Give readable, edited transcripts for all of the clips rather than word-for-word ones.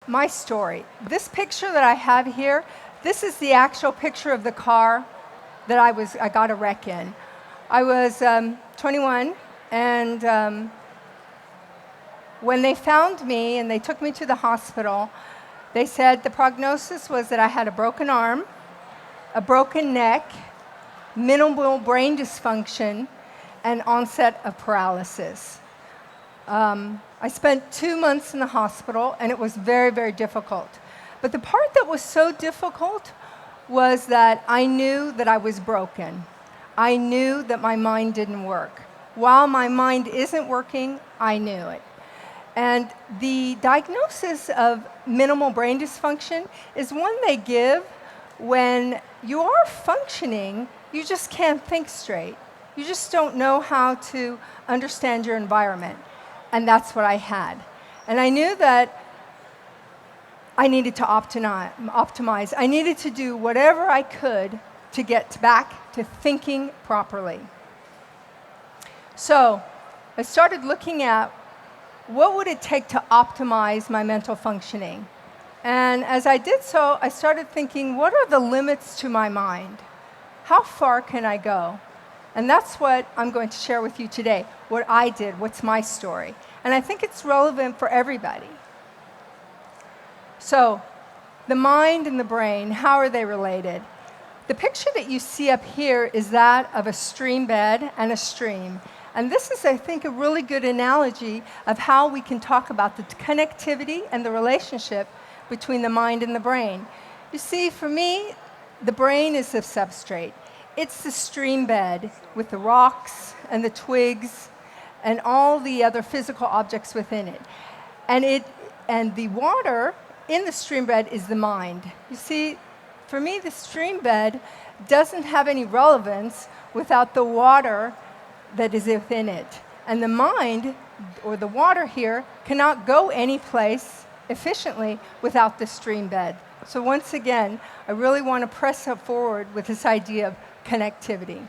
my story. This picture that I have here, this is the actual picture of the car that I got a wreck in. I was 21, and when they found me and they took me to the hospital, they said the prognosis was that I had a broken arm, a broken neck, minimal brain dysfunction, and onset of paralysis. I spent 2 months in the hospital, and it was very, very difficult. But the part that was so difficult was that I knew that I was broken. I knew that my mind didn't work. While my mind isn't working, I knew it. And the diagnosis of minimal brain dysfunction is one they give when you are functioning, you just can't think straight. You just don't know how to understand your environment. And that's what I had. And I knew that I needed to optimize. I needed to do whatever I could to get back to thinking properly. So I started looking at what would it take to optimize my mental functioning. And as I did so, I started thinking, what are the limits to my mind? How far can I go? And that's what I'm going to share with you today, what I did, what's my story. And I think it's relevant for everybody. So, the mind and the brain, how are they related? The picture that you see up here is that of a stream bed and a stream. And this is, I think, a really good analogy of how we can talk about the connectivity and the relationship between the mind and the brain. You see, for me, the brain is the substrate. It's the stream bed with the rocks and the twigs and all the other physical objects within it. And the water in the stream bed is the mind. You see, for me, the stream bed doesn't have any relevance without the water that is within it. And the mind, or the water here, cannot go any place efficiently without the stream bed. So once again, I really want to press forward with this idea of connectivity.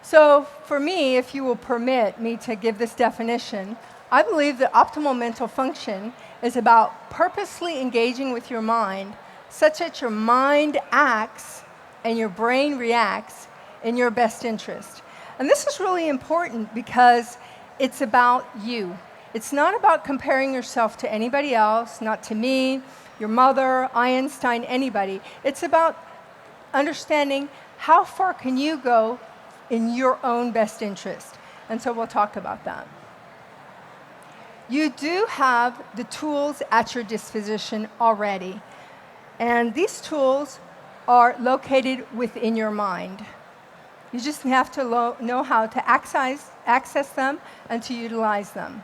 So for me, if you will permit me to give this definition, I believe that optimal mental function is about purposely engaging with your mind such that your mind acts and your brain reacts in your best interest. And this is really important because it's about you. It's not about comparing yourself to anybody else, not to me, your mother, Einstein, anybody. It's about understanding how far can you go in your own best interest. And so we'll talk about that. You do have the tools at your disposition already. And these tools are located within your mind. You just have to know how to access them and to utilize them.